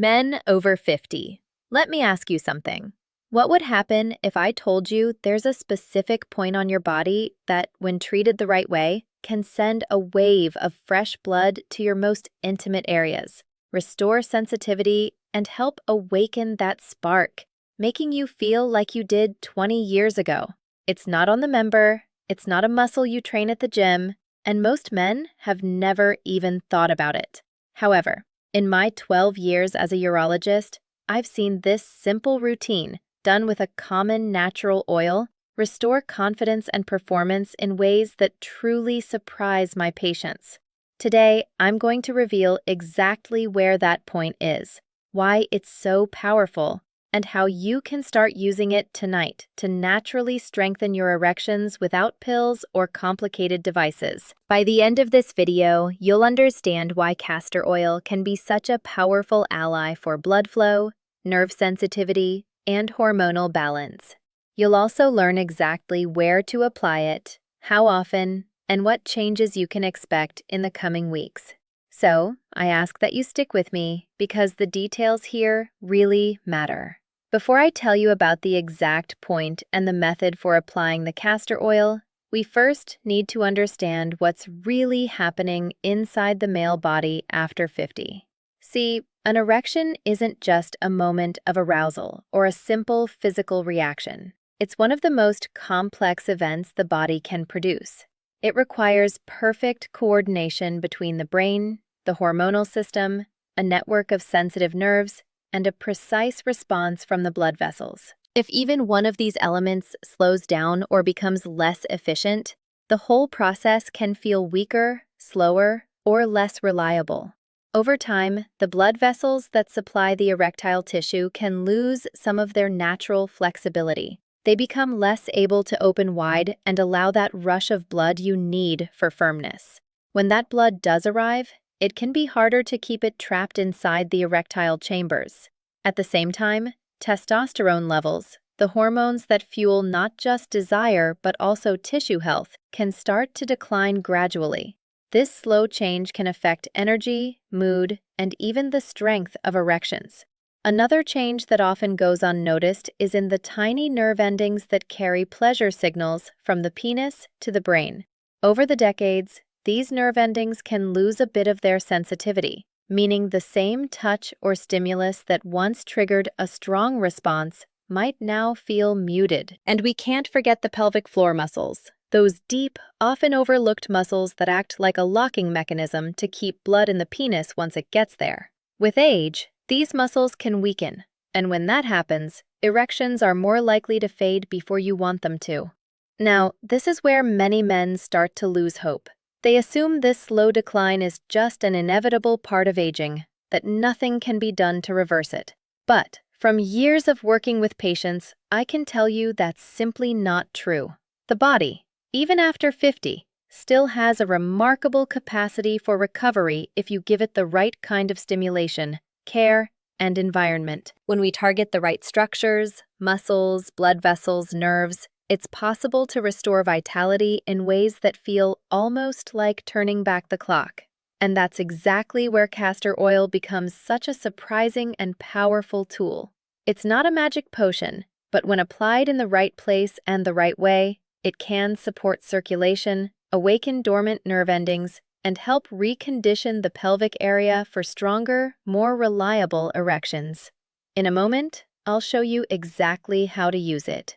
Men over 50. Let me ask you something. What would happen if I told you there's a specific point on your body that, when treated the right way, can send a wave of fresh blood to your most intimate areas, restore sensitivity, and help awaken that spark, making you feel like you did 20 years ago? It's not on the member, it's not a muscle you train at the gym, and most men have never even thought about it. However, in my 12 years as a urologist, I've seen this simple routine, done with a common natural oil, restore confidence and performance in ways that truly surprise my patients. Today, I'm going to reveal exactly where that point is, why it's so powerful, and how you can start using it tonight to naturally strengthen your erections without pills or complicated devices. By the end of this video, you'll understand why castor oil can be such a powerful ally for blood flow, nerve sensitivity, and hormonal balance. You'll also learn exactly where to apply it, how often, and what changes you can expect in the coming weeks. So, I ask that you stick with me because the details here really matter. Before I tell you about the exact point and the method for applying the castor oil, we first need to understand what's really happening inside the male body after 50. See, an erection isn't just a moment of arousal or a simple physical reaction. It's one of the most complex events the body can produce. It requires perfect coordination between the brain, the hormonal system, a network of sensitive nerves, and a precise response from the blood vessels. If even one of these elements slows down or becomes less efficient, the whole process can feel weaker, slower, or less reliable. Over time, the blood vessels that supply the erectile tissue can lose some of their natural flexibility. They become less able to open wide and allow that rush of blood you need for firmness. When that blood does arrive, it can be harder to keep it trapped inside the erectile chambers. At the same time, testosterone levels, the hormones that fuel not just desire but also tissue health, can start to decline gradually. This slow change can affect energy, mood, and even the strength of erections. Another change that often goes unnoticed is in the tiny nerve endings that carry pleasure signals from the penis to the brain. Over the decades, these nerve endings can lose a bit of their sensitivity, meaning the same touch or stimulus that once triggered a strong response might now feel muted. And we can't forget the pelvic floor muscles, those deep, often overlooked muscles that act like a locking mechanism to keep blood in the penis once it gets there. With age, these muscles can weaken, and when that happens, erections are more likely to fade before you want them to. Now, this is where many men start to lose hope. They assume this slow decline is just an inevitable part of aging, that nothing can be done to reverse it. But, from years of working with patients, I can tell you that's simply not true. The body, even after 50, still has a remarkable capacity for recovery if you give it the right kind of stimulation, care, and environment. When we target the right structures, muscles, blood vessels, nerves, it's possible to restore vitality in ways that feel almost like turning back the clock. And that's exactly where castor oil becomes such a surprising and powerful tool. It's not a magic potion, but when applied in the right place and the right way, it can support circulation, awaken dormant nerve endings, and help recondition the pelvic area for stronger, more reliable erections. In a moment, I'll show you exactly how to use it.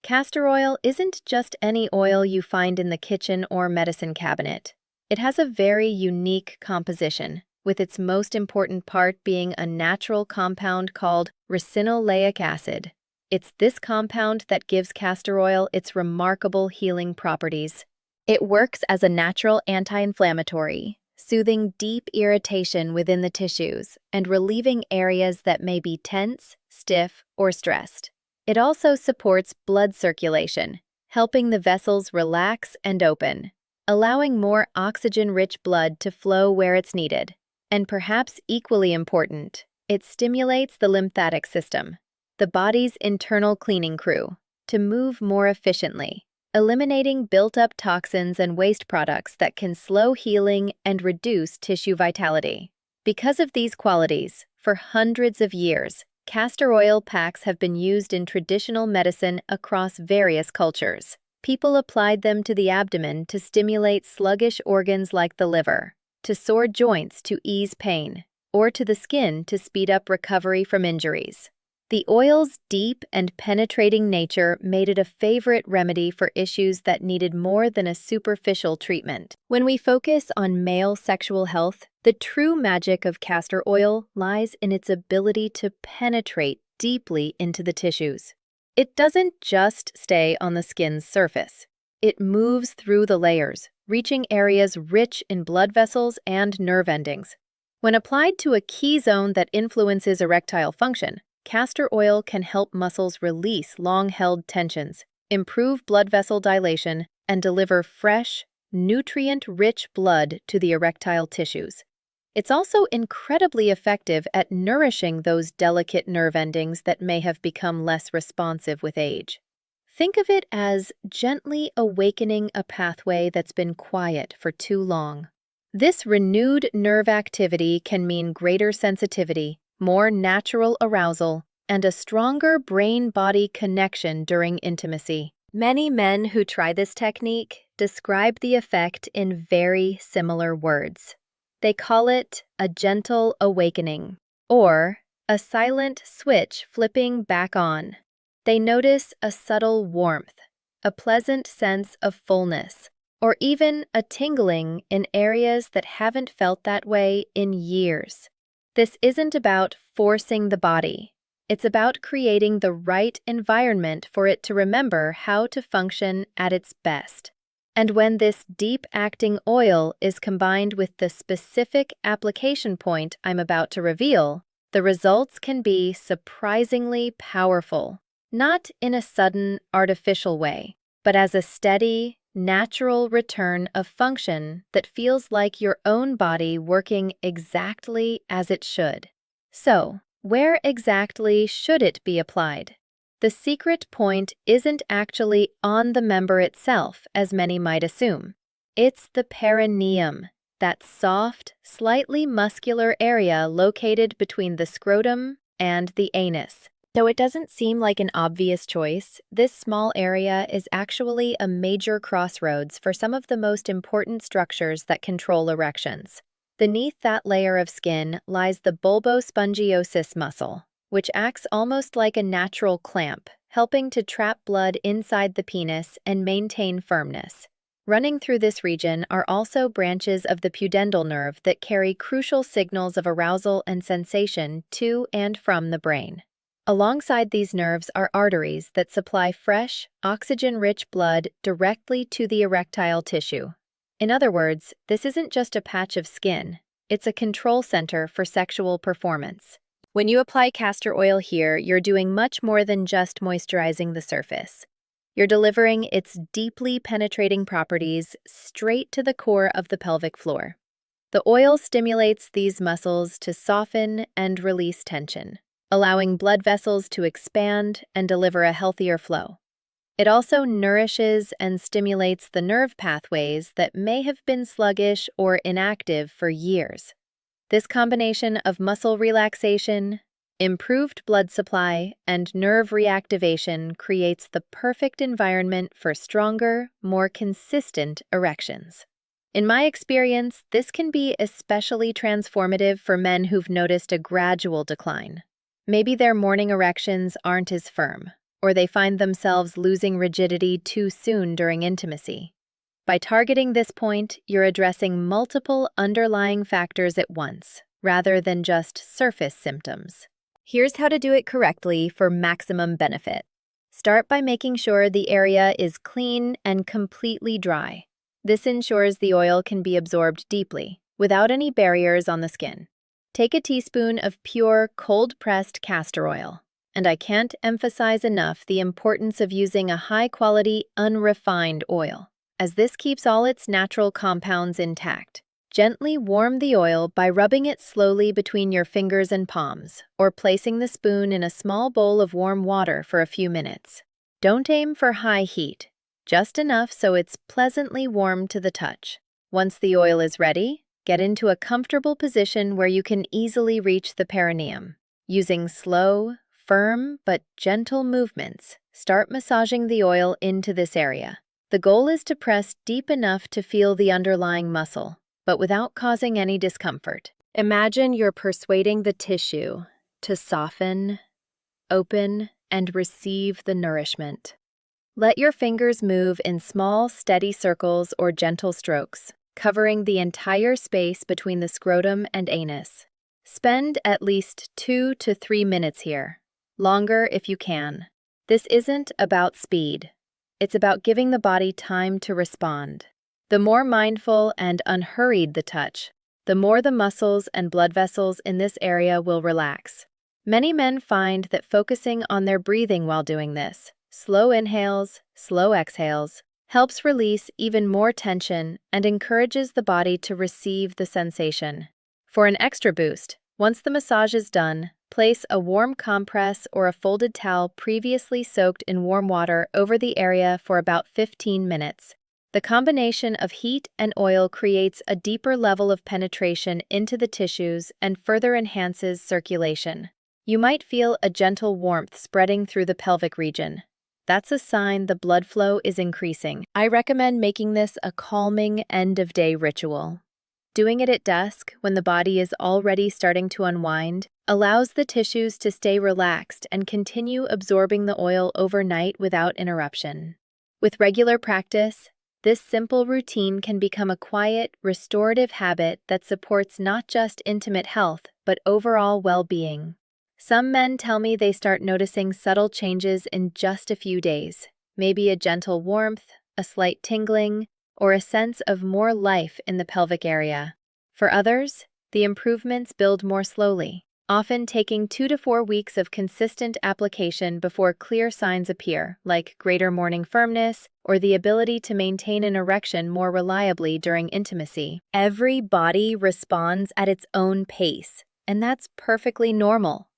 Castor oil isn't just any oil you find in the kitchen or medicine cabinet. It has a very unique composition, with its most important part being a natural compound called ricinoleic acid. It's this compound that gives castor oil its remarkable healing properties. It works as a natural anti-inflammatory, soothing deep irritation within the tissues and relieving areas that may be tense, stiff, or stressed. It also supports blood circulation, helping the vessels relax and open, allowing more oxygen-rich blood to flow where it's needed. And perhaps equally important, it stimulates the lymphatic system, the body's internal cleaning crew, to move more efficiently, eliminating built-up toxins and waste products that can slow healing and reduce tissue vitality. Because of these qualities, For hundreds of years, castor oil packs have been used in traditional medicine across various cultures. People applied them to the abdomen to stimulate sluggish organs like the liver, to sore joints to ease pain, or to the skin to speed up recovery from injuries. The oil's deep and penetrating nature made it a favorite remedy for issues that needed more than a superficial treatment. When we focus on male sexual health, the true magic of castor oil lies in its ability to penetrate deeply into the tissues. It doesn't just stay on the skin's surface. It moves through the layers, reaching areas rich in blood vessels and nerve endings. When applied to a key zone that influences erectile function, castor oil can help muscles release long-held tensions, improve blood vessel dilation, and deliver fresh, nutrient-rich blood to the erectile tissues. It's also incredibly effective at nourishing those delicate nerve endings that may have become less responsive with age. Think of it as gently awakening a pathway that's been quiet for too long. This renewed nerve activity can mean greater sensitivity, more natural arousal, and a stronger brain-body connection during intimacy. Many men who try this technique describe the effect in very similar words. They call it a gentle awakening, or a silent switch flipping back on. They notice a subtle warmth, a pleasant sense of fullness, or even a tingling in areas that haven't felt that way in years. This isn't about forcing the body. It's about creating the right environment for it to remember how to function at its best. And when this deep-acting oil is combined with the specific application point I'm about to reveal, the results can be surprisingly powerful, not in a sudden, artificial way, but as a steady, natural return of function that feels like your own body working exactly as it should. So, where exactly should it be applied? The secret point isn't actually on the member itself, as many might assume. It's the perineum, that soft, slightly muscular area located between the scrotum and the anus. Though it doesn't seem like an obvious choice, this small area is actually a major crossroads for some of the most important structures that control erections. Beneath that layer of skin lies the bulbospongiosus muscle, which acts almost like a natural clamp, helping to trap blood inside the penis and maintain firmness. Running through this region are also branches of the pudendal nerve that carry crucial signals of arousal and sensation to and from the brain. Alongside these nerves are arteries that supply fresh, oxygen-rich blood directly to the erectile tissue. In other words, this isn't just a patch of skin, it's a control center for sexual performance. When you apply castor oil here, you're doing much more than just moisturizing the surface. You're delivering its deeply penetrating properties straight to the core of the pelvic floor. The oil stimulates these muscles to soften and release tension, allowing blood vessels to expand and deliver a healthier flow. It also nourishes and stimulates the nerve pathways that may have been sluggish or inactive for years. This combination of muscle relaxation, improved blood supply, and nerve reactivation creates the perfect environment for stronger, more consistent erections. In my experience, this can be especially transformative for men who've noticed a gradual decline. Maybe their morning erections aren't as firm, or they find themselves losing rigidity too soon during intimacy. By targeting this point, you're addressing multiple underlying factors at once, rather than just surface symptoms. Here's how to do it correctly for maximum benefit. Start by making sure the area is clean and completely dry. This ensures the oil can be absorbed deeply, without any barriers on the skin. Take a teaspoon of pure, cold-pressed castor oil. And I can't emphasize enough the importance of using a high-quality, unrefined oil, as this keeps all its natural compounds intact. Gently warm the oil by rubbing it slowly between your fingers and palms, or placing the spoon in a small bowl of warm water for a few minutes. Don't aim for high heat, just enough so it's pleasantly warm to the touch. Once the oil is ready, Get into a comfortable position where you can easily reach the perineum. Using slow, firm, but gentle movements, start massaging the oil into this area. The goal is to press deep enough to feel the underlying muscle, but without causing any discomfort. Imagine you're persuading the tissue to soften, open, and receive the nourishment. Let your fingers move in small, steady circles or gentle strokes, covering the entire space between the scrotum and anus. Spend at least 2 to 3 minutes here, longer if you can. This isn't about speed. It's about giving the body time to respond. The more mindful and unhurried the touch, the more the muscles and blood vessels in this area will relax. Many men find that focusing on their breathing while doing this, slow inhales, slow exhales, helps release even more tension and encourages the body to receive the sensation. For an extra boost, once the massage is done, place a warm compress or a folded towel previously soaked in warm water over the area for about 15 minutes. The combination of heat and oil creates a deeper level of penetration into the tissues and further enhances circulation. You might feel a gentle warmth spreading through the pelvic region. That's a sign the blood flow is increasing. I recommend making this a calming end-of-day ritual. Doing it at dusk, when the body is already starting to unwind, allows the tissues to stay relaxed and continue absorbing the oil overnight without interruption. With regular practice, this simple routine can become a quiet, restorative habit that supports not just intimate health, but overall well-being. Some men tell me they start noticing subtle changes in just a few days, maybe a gentle warmth, a slight tingling, or a sense of more life in the pelvic area. For others, the improvements build more slowly, often taking 2 to 4 weeks of consistent application before clear signs appear, like greater morning firmness or the ability to maintain an erection more reliably during intimacy. Every body responds at its own pace, and that's perfectly normal.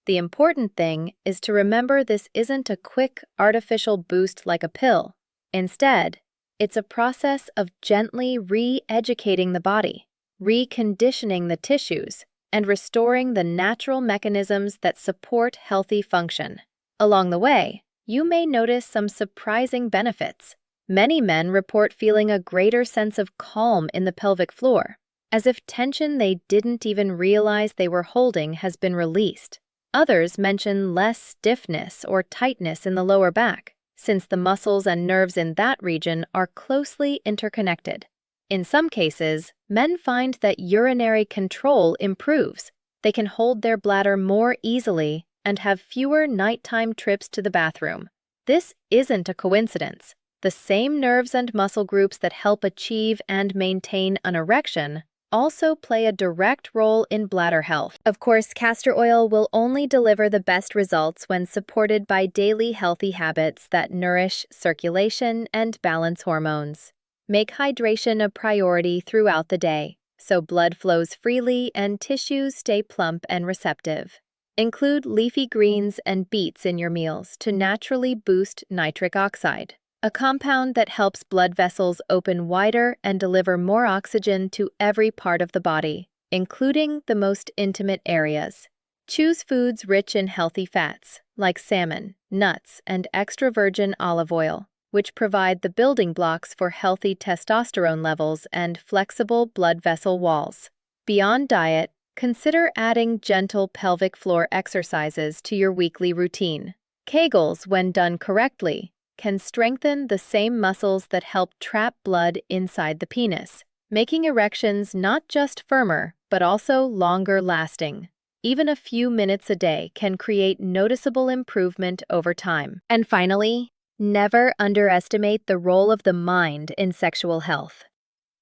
The important thing is to remember this isn't a quick, artificial boost like a pill. Instead, it's a process of gently re-educating the body, reconditioning the tissues, and restoring the natural mechanisms that support healthy function. Along the way, you may notice some surprising benefits. Many men report feeling a greater sense of calm in the pelvic floor, as if tension they didn't even realize they were holding has been released. Others mention less stiffness or tightness in the lower back, since the muscles and nerves in that region are closely interconnected. In some cases, men find that urinary control improves. They can hold their bladder more easily and have fewer nighttime trips to the bathroom. This isn't a coincidence. The same nerves and muscle groups that help achieve and maintain an erection also play a direct role in bladder health. Of course, castor oil will only deliver the best results when supported by daily healthy habits that nourish circulation and balance hormones. Make hydration a priority throughout the day, so blood flows freely and tissues stay plump and receptive. Include leafy greens and beets in your meals to naturally boost nitric oxide, a compound that helps blood vessels open wider and deliver more oxygen to every part of the body, including the most intimate areas. Choose foods rich in healthy fats, like salmon, nuts, and extra virgin olive oil, which provide the building blocks for healthy testosterone levels and flexible blood vessel walls. Beyond diet, consider adding gentle pelvic floor exercises to your weekly routine. Kegels, when done correctly, can strengthen the same muscles that help trap blood inside the penis, making erections not just firmer, but also longer lasting. Even a few minutes a day can create noticeable improvement over time. And finally, never underestimate the role of the mind in sexual health.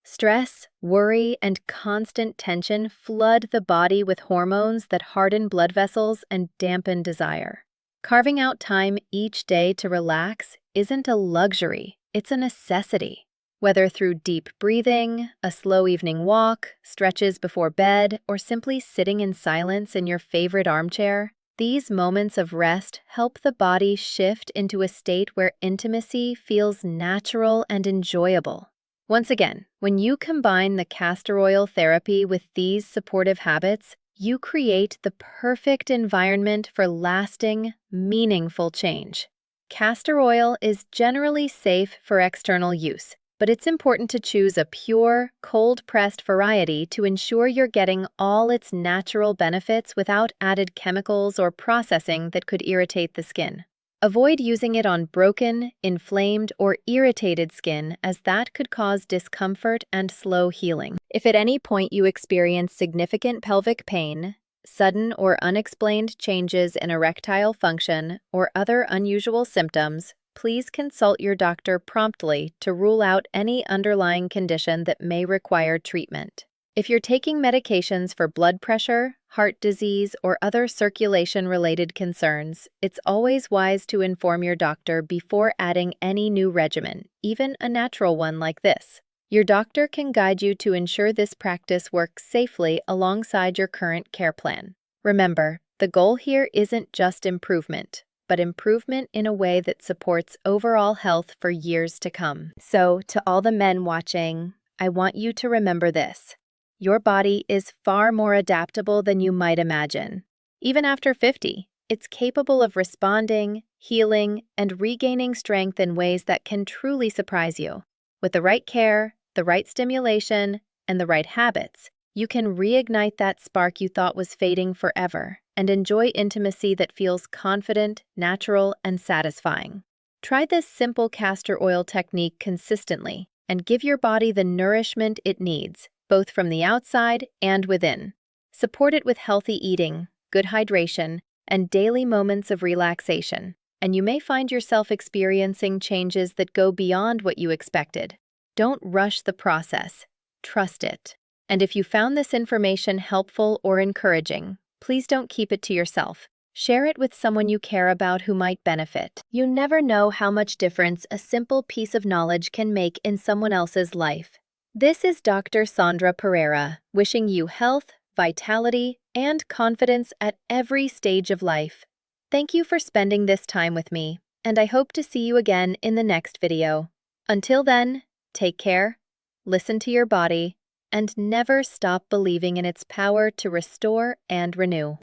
Stress, worry, and constant tension flood the body with hormones that harden blood vessels and dampen desire. Carving out time each day to relax isn't a luxury, it's a necessity. Whether through deep breathing, a slow evening walk, stretches before bed, or simply sitting in silence in your favorite armchair, these moments of rest help the body shift into a state where intimacy feels natural and enjoyable. Once again, when you combine the castor oil therapy with these supportive habits, you create the perfect environment for lasting, meaningful change. Castor oil is generally safe for external use, but it's important to choose a pure, cold-pressed variety to ensure you're getting all its natural benefits without added chemicals or processing that could irritate the skin. Avoid using it on broken, inflamed, or irritated skin, as that could cause discomfort and slow healing. If at any point you experience significant pelvic pain, sudden or unexplained changes in erectile function, or other unusual symptoms, please consult your doctor promptly to rule out any underlying condition that may require treatment. If you're taking medications for blood pressure, heart disease, or other circulation-related concerns, it's always wise to inform your doctor before adding any new regimen, even a natural one like this. Your doctor can guide you to ensure this practice works safely alongside your current care plan. Remember, the goal here isn't just improvement, but improvement in a way that supports overall health for years to come. So, to all the men watching, I want you to remember this. Your body is far more adaptable than you might imagine. Even after 50, it's capable of responding, healing, and regaining strength in ways that can truly surprise you. With the right care, the right stimulation, and the right habits, you can reignite that spark you thought was fading forever and enjoy intimacy that feels confident, natural, and satisfying. Try this simple castor oil technique consistently and give your body the nourishment it needs, both from the outside and within. Support it with healthy eating, good hydration, and daily moments of relaxation, and you may find yourself experiencing changes that go beyond what you expected. Don't rush the process. Trust it. And if you found this information helpful or encouraging, please don't keep it to yourself. Share it with someone you care about who might benefit. You never know how much difference a simple piece of knowledge can make in someone else's life. This is Dr. Sandra Pereira, wishing you health, vitality, and confidence at every stage of life. Thank you for spending this time with me, and I hope to see you again in the next video. Until then, take care, listen to your body, and never stop believing in its power to restore and renew.